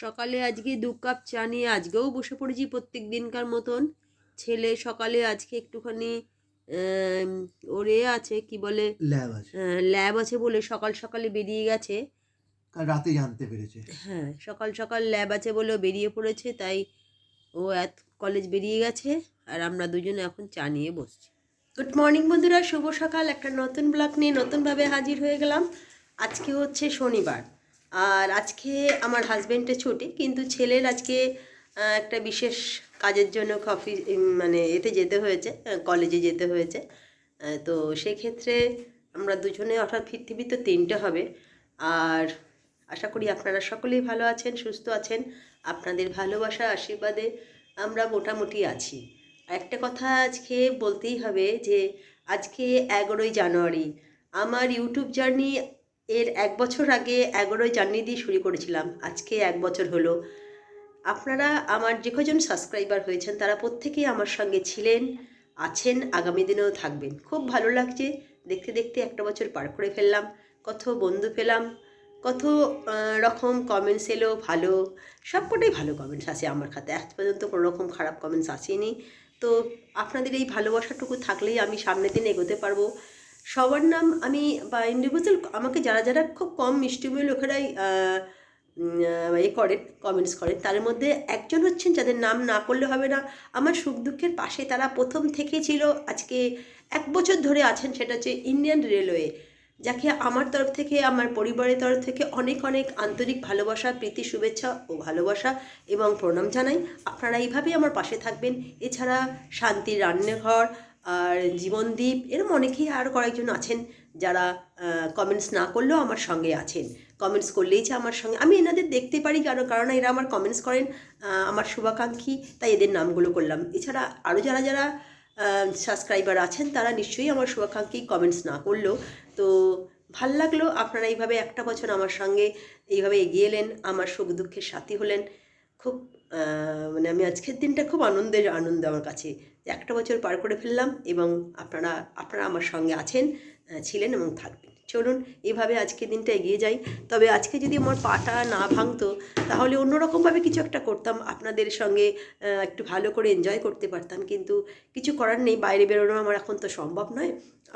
সকালে আজকে 2 কাপ চা নিয়ে আজকেও বসে পড়েছি প্রত্যেক দিনকার মতন। ছেলে সকালে আজকে একটুখানি আম ওর আছে কি বলে ল্যাব আছে। ল্যাব আছে বলে সকাল সকালে বেরিয়ে গেছে। কাল রাতে জানতে পেরেছে। হ্যাঁ, সকাল সকাল ল্যাব আছে বলে ও বেরিয়ে পড়েছে, তাই ও কলেজ বেরিয়ে গেছে আর আমরা দুজনে এখন চা নিয়ে বসছি। গুড মর্নিং বন্ধুরা, শুভ সকাল। একটা নতুন ব্লগ নিয়ে নতুনভাবে হাজির হয়ে গেলাম। আজকে হচ্ছে শনিবার আর আজকে আমার হাজব্যান্ডের ছুটি, কিন্তু ছেলের আজকে একটা বিশেষ কাজের জন্য মানে এতে যেতে হয়েছে, কলেজে যেতে হয়েছে। তো সেক্ষেত্রে আমরা দুজনে অর্থাৎ ফিরতে ফিরতে 3টে হবে। আর আশা করি আপনারা সকলেই ভালো আছেন, সুস্থ আছেন। আপনাদের ভালোবাসা আশীর্বাদে আমরা মোটামুটি আছি। একটা কথা আজকে বলতেই হবে যে আজকে 11ই জানুয়ারি। আমার ইউটিউব জার্নি এর 1 বছর আগে 11ই জানুয়ারি দিয়ে শুরু করেছিলাম। আজকে 1 বছর হলো। আপনারা আমার যে কজন সাবস্ক্রাইবার হয়েছেন তারা প্রত্যেকেই আমার সঙ্গে ছিলেন, আছেন, আগামী দিনেও থাকবেন। খুব ভালো লাগছে, দেখতে দেখতে 1 বছর পার করে ফেললাম। কত বন্ধু পেলাম, কত রকম কমেন্টস এলো ভালো, সবকটাই ভালো কমেন্টস আসে আমার খাতে। আজ পর্যন্ত কোনো রকম খারাপ কমেন্টস আসেনি। তো আপনাদের এই ভালোবাসাটুকু থাকলেই আমি সামনের দিনে এগোতে পারবো। সবার নাম আমি বা ইন্ডিভিজুয়াল আমাকে যারা যারা খুব কম মিষ্টিময় লোকেরাই করেন, কমেন্টস করেন, তার মধ্যে একজন হচ্ছেন যাদের নাম না করলে হবে না। আমার সুখ দুঃখের পাশে তারা প্রথম থেকে ছিল, আজকে 1 বছর ধরে আছেন। সেটা হচ্ছে ইন্ডিয়ান রেলওয়ে, যাকে আমার তরফ থেকে, আমার পরিবারের তরফ থেকে অনেক অনেক আন্তরিক ভালোবাসা, প্রীতি, শুভেচ্ছা ও ভালোবাসা এবং প্রণাম জানাই। আপনারা এইভাবেই আমার পাশে থাকবেন। এছাড়া শান্তির রান্নাঘর আর জীবনদীপ, এরকম অনেকেই আরও কয়েকজন আছেন যারা কমেন্টস না করলেও আমার সঙ্গে আছেন। কমেন্টস করলেই যে আমার সঙ্গে, আমি এনাদের দেখতে পারি কারণ এরা আমার কমেন্টস করেন, আমার শুভাকাঙ্ক্ষী, তাই এদের নামগুলো করলাম। এছাড়া আরও যারা যারা সাবস্ক্রাইবার আছেন তারা নিশ্চয়ই আমার শুভাকাঙ্ক্ষী, কমেন্টস না করলেও। তো ভাল লাগলো আপনারা এইভাবে 1 বছর আমার সঙ্গে এইভাবে এগিয়ে এলেন, আমার সুখ দুঃখের সাথী হলেন। খুব মানে আমি আজকের দিনটা খুব আনন্দ আমার কাছে, 1 বছর পার করে ফেললাম এবং আপনারা আমার সঙ্গে আছেন, ছিলেন এবং থাকবেন। চলুন এইভাবে আজকের দিনটা এগিয়ে যাই। তবে আজকে যদি আমার পাটা না ভাঙতো তাহলে অন্যরকমভাবে কিছু একটা করতাম, আপনাদের সঙ্গে একটু ভালো করে এনজয় করতে পারতাম। কিন্তু কিছু করার নেই, বাইরে বেরোনো আমার এখন তো সম্ভব নয়।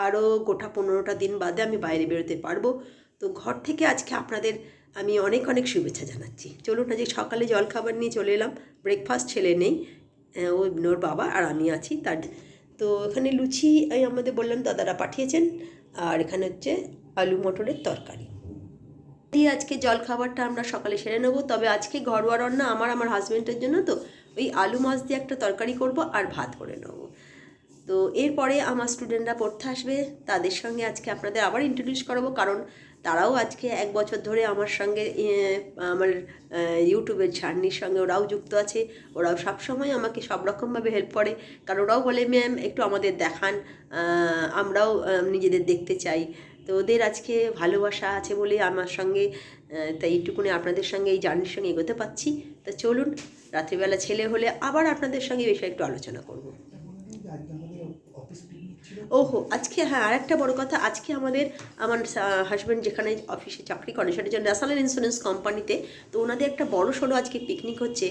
আরও গোটা 15টা দিন বাদে আমি বাইরে বেরোতে পারবো। তো ঘর থেকে আজকে আপনাদের আমি অনেক অনেক শুভেচ্ছা জানাচ্ছি। চলুন আজকে সকালে জলখাবার নিয়ে চলে এলাম। ব্রেকফাস্ট ছেলে নেই, ওর বাবা আর আমি আছি। তো এখানে লুচি আমাদের বললাম দাদারা পাঠিয়েছেন, আর এখানে হচ্ছে আলু মটরের তরকারি দিয়ে আজকে জলখাবারটা আমরা সকালে সেরে নেবো। তবে আজকে ঘরোয়া রান্না আমার হাজব্যান্ডের জন্য, তো ওই আলু মাছ দিয়ে একটা তরকারি করব আর ভাত করে নেবো। তো এরপরে আমার স্টুডেন্টরা পড়তে আসবে, তাদের সঙ্গে আজকে আপনাদের আবার ইন্ট্রোডিউস করাবো, কারণ তারাও আজকে 1 বছর ধরে আমার সঙ্গে আমার ইউটিউবের জার্নির সঙ্গে ওরাও যুক্ত আছে। ওরাও সবসময় আমাকে সব রকমভাবে হেল্প করে, কারণ ওরাও বলে ম্যাম একটু আমাদের দেখান, আমরাও নিজেদের দেখতে চাই। তো ওদের আজকে ভালোবাসা আছে বলে আমার সঙ্গে, তাই এইটুকুনি আপনাদের সঙ্গে এই জার্নির সঙ্গে এগোতে পাচ্ছি। তা চলুন, রাত্রিবেলা ছেলে হলে আবার আপনাদের সঙ্গে এই বিষয়ে একটু আলোচনা করব। ওহো, আজকে হ্যাঁ, আর একটা বড় কথা, আজকে আমার হাজব্যান্ড যেখানে অফিসে চাকরি করেন সেটা হচ্ছে ন্যাশনাল ইন্স্যুরেন্স কোম্পানিতে। তো ওনাদের একটা বড় সড়ো আজকে পিকনিক হচ্ছে।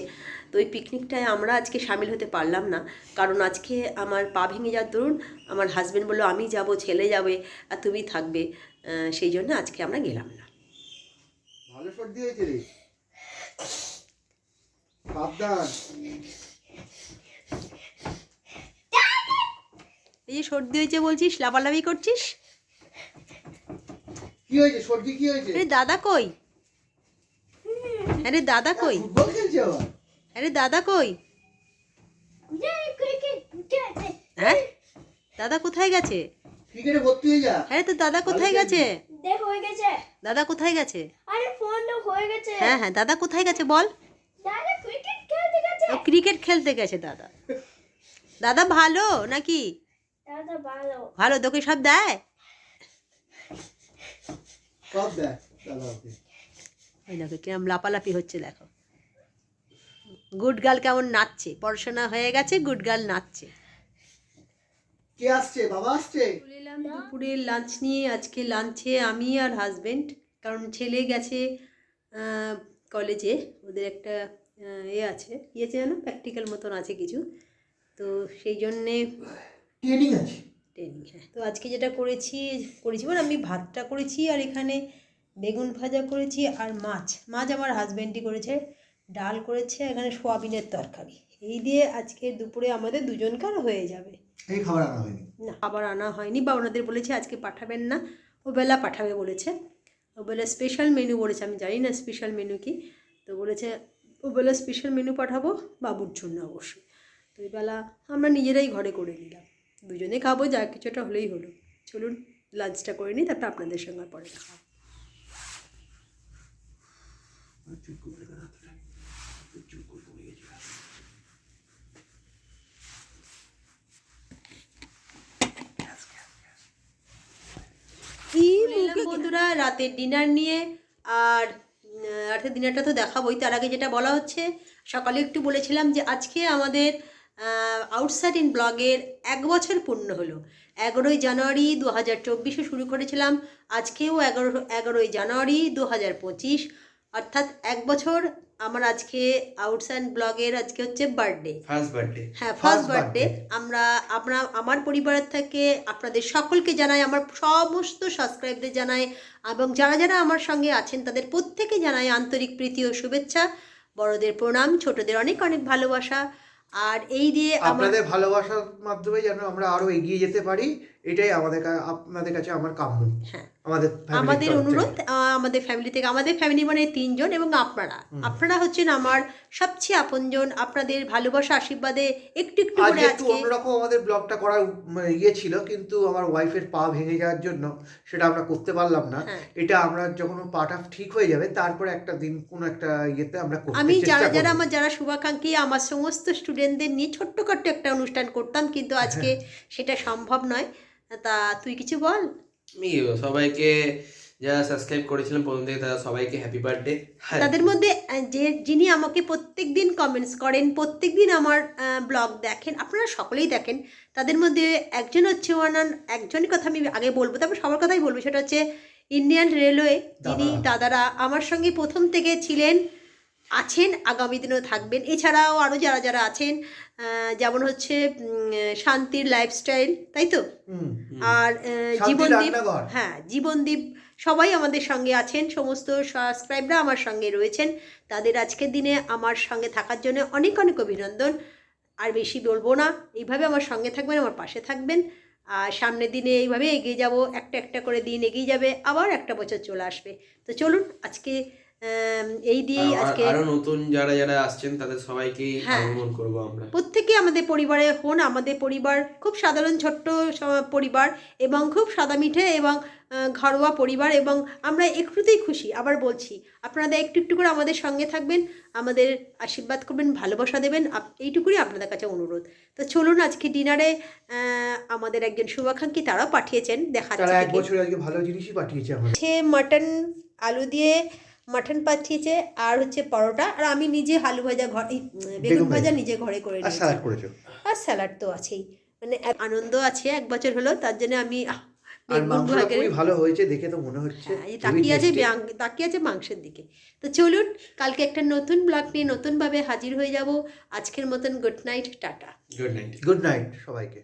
তো ওই পিকনিকটায় আমরা আজকে সামিল হতে পারলাম না, কারণ আজকে আমার পা ভেঙে যাওয়ার দরুন আমার হাজব্যান্ড বললো আমি যাব, ছেলে যাবে আর তুমি থাকবে, সেই জন্য আজকে আমরা গেলাম না। ভালো সর্দি হয়েছে রে, সাবধান। এই যে সর্দি হয়েছে বলছিস, লাফালাফি করছিস। কি হয়েছে? সর্দি কি হয়েছে? আরে দাদা কই? আরে দাদা কই? ফুটবল খেলছে আবার? আরে দাদা কই? হ্যাঁ, দাদা কোথায় গেছে? ক্রিকেটে ভর্তি হয়ে যা। আরে তো দাদা কোথায় গেছে? দেখ হয়ে গেছে। দাদা কোথায় গেছে? আরে ফোনটা হয়ে গেছে। হ্যাঁ হ্যাঁ, দাদা কোথায় গেছে বল? দাদা ক্রিকেট খেলতে গেছে। ও ক্রিকেট খেলতে গেছে দাদা। দাদা ভালো নাকি? দাদা ভালো। ভালো, তোকে সব দেয়? সব দেখ দাদা ওকে। ওই দেখো কিরম লাপালাপি হচ্ছে, দেখো গুড গার্ল কেমন নাচছে, পড়াশোনা হয়ে গেছে, গুড গার্ল নাচছে। কে আসছে? বাবা আসছে? চলে এলাম দুপুরের লাঞ্চ নিয়ে। আজকে লাঞ্চে আমি আর হাজবেন্ড, কারণ ছেলে গেছে কলেজে ওদের একটা আছে যেন প্র্যাকটিক্যাল মতন আছে কিছু, তো সেই জন্যে ট্রেনিং আছে। ট্রেনিং। হ্যাঁ, তো আজকে যেটা করেছি মানে আমি ভাতটা করেছি আর এখানে বেগুন ভাজা করেছি আর মাছ আমার হাজব্যান্ডই করেছে, ডাল করেছে, এখানে সোয়াবিনের তরকারি। এই দিয়ে আজকে দুপুরে আমাদের দুজনকার হয়ে যাবে। এই খাবার আনা হয়নি। না, খাবার আনা হয়নি, বা ওনাদের বলেছে আজকে পাঠাবেন না, ওবেলা পাঠাবে বলেছে। ওবেলা স্পেশাল মেনু বলেছে, আমি জানি না স্পেশাল মেনু কি, তো বলেছে ওবেলা স্পেশাল মেনু পাঠাবো বাবুর জন্য অবশ্যই। তো ওইবেলা আমরা নিজেরাই ঘরে করে নিলাম, দুজনে খাবো, যা কিছুটা হলেই হলো। চলুন লাঞ্চটা করে নিই, তারপর আপনাদের সঙ্গে পরে খাবো। বন্ধুরা রাতের ডিনার নিয়ে, আর রাতের ডিনারটা তো দেখাবোই, তার আগে যেটা বলা হচ্ছে, সকালে একটু বলেছিলাম যে আজকে আমাদের আউটসাইড ইন ব্লগের 1 বছর পূর্ণ হলো। 11ই জানুয়ারি 2024 শুরু করেছিলাম, আজকেও 11ই জানুয়ারি 2025, অর্থাৎ 1 বছর। আমার আজকে আউটসাইড ব্লগের আজকে হচ্ছে বার্থডে, ফার্স্ট বার্থডে। হ্যাঁ ফার্স্ট বার্থডে। আমার পরিবারের থেকে আপনাদের সকলকে জানাই, আমার সমস্ত সাবস্ক্রাইবদের জানাই, এবং যারা যারা আমার সঙ্গে আছেন তাদের প্রত্যেকে জানাই আন্তরিক প্রীতি ও শুভেচ্ছা, বড়দের প্রণাম, ছোটদের অনেক অনেক ভালোবাসা। আর এই দিয়ে আপনাদের ভালোবাসার মাধ্যমে যেন আমরা আরো এগিয়ে যেতে পারি, এটাই আপনাদের কাছে আমার কাম্য। হ্যাঁ, আমাদের অনুরোধ, আমাদের ফ্যামিলি থেকে, আমাদের ফ্যামিলি মানে 3 জন, এবং আপনারা হচ্ছেন আমার সবচেয়ে আপনজন। আপনাদের ভালোবাসা আশীর্বাদে একটু একটু করে একটু অন্যরকম আমাদের ব্লগটা করার ছিল, কিন্তু আমার ওয়াইফের পা ভেঙে যাওয়ার জন্য সেটা আমরা করতে পারলাম না। এটা আমরা যখন পাটা ঠিক হয়ে যাবে তারপরে একটা দিন কোনো একটা ইয়েতে আমরা করতে চেষ্টা করব। আমি যারা শুভাকাঙ্ক্ষী, আমার সমস্ত স্টুডেন্টদের নিয়ে ছোট্টখাট্ট একটা অনুষ্ঠান করতাম, কিন্তু আজকে সেটা সম্ভব নয়। তা তুই কিছু বল। আমি সবাইকে যারা সাবস্ক্রাইব করেছিলাম প্রথম থেকে, তারা সবাইকে হ্যাপি বার্থডে। তাদের মধ্যে যিনি আমাকে প্রত্যেকদিন কমেন্টস করেন, প্রত্যেকদিন আমার ব্লগ দেখেন, আপনারা সকলেই দেখেন, তাদের মধ্যে একজন হচ্ছে একজনের কথা আমি আগে বলবো, তারপর সবার কথাই বলবো। সেটা হচ্ছে ইন্ডিয়ান রেলওয়ে, যিনি দাদারা আমার সঙ্গে প্রথম থেকে ছিলেন, আছেন, আগামী দিনেও থাকবেন। এছাড়াও আরও যারা যারা আছেন, যেমন হচ্ছে শান্তির লাইফস্টাইল, তাই তো, আর জীবনদীপ, হ্যাঁ জীবনদীপ, সবাই আমাদের সঙ্গে আছেন, সমস্ত সাবস্ক্রাইবরা আমার সঙ্গে রয়েছেন। তাদের আজকের দিনে আমার সঙ্গে থাকার জন্য অনেক অনেক অভিনন্দন। আর বেশি বলবো না, এইভাবে আমার সঙ্গে থাকবেন, আমার পাশে থাকবেন, আর সামনের দিনে এইভাবে এগিয়ে যাব, একটা একটা করে দিন এগিয়ে যাবে, আবার একটা বছর চলে আসবে। তো চলুন আজকে এই দিয়েই আজকে আরো নতুন যারা যারা আসছেন তাদের সবাইকে আগমন করব আমরা। প্রত্যেকে আমাদের পরিবারে হন। আমাদের পরিবার খুব সাধারণ ছোট্ট পরিবার, এবং খুব সাদামিঠে এবং ঘরোয়া পরিবার, এবং আমরা একটুতেই খুশি। আবার বলছি, আপনারা একটু একটু করে আমাদের সঙ্গে থাকবেন, আমাদের আশীর্বাদ করবেন, ভালোবাসা দেবেন, এইটুকুই আপনাদের কাছে অনুরোধ। তো চলুন আজকে ডিনারে আমাদের একজন শুভাকাঙ্ক্ষী তারাও পাঠিয়েছেন, দেখাচ্ছি, 1 বছর আগে ভালো জিনিসই পাঠিয়েছে আমাদের। মাটন আলু দিয়ে মাটন পাঠিয়েছে, আর হচ্ছে পরোটা, আর আমি নিজে আলু ভাজা বেগুন ভাজা নিজে ঘরে করে নিয়েছি, আর স্যালাড তো আছেই। মানে আনন্দ আছে, 1 বছর হলো, তার জন্য আমি ভালো হয়েছে দেখে তো মনে হচ্ছে, তাকিয়ে আছে মাংসের দিকে। তো চলুন কালকে একটা নতুন ব্লগ নিয়ে নতুনভাবে হাজির হয়ে যাব। আজকের মতন good night, tata. Good night সবাইকে।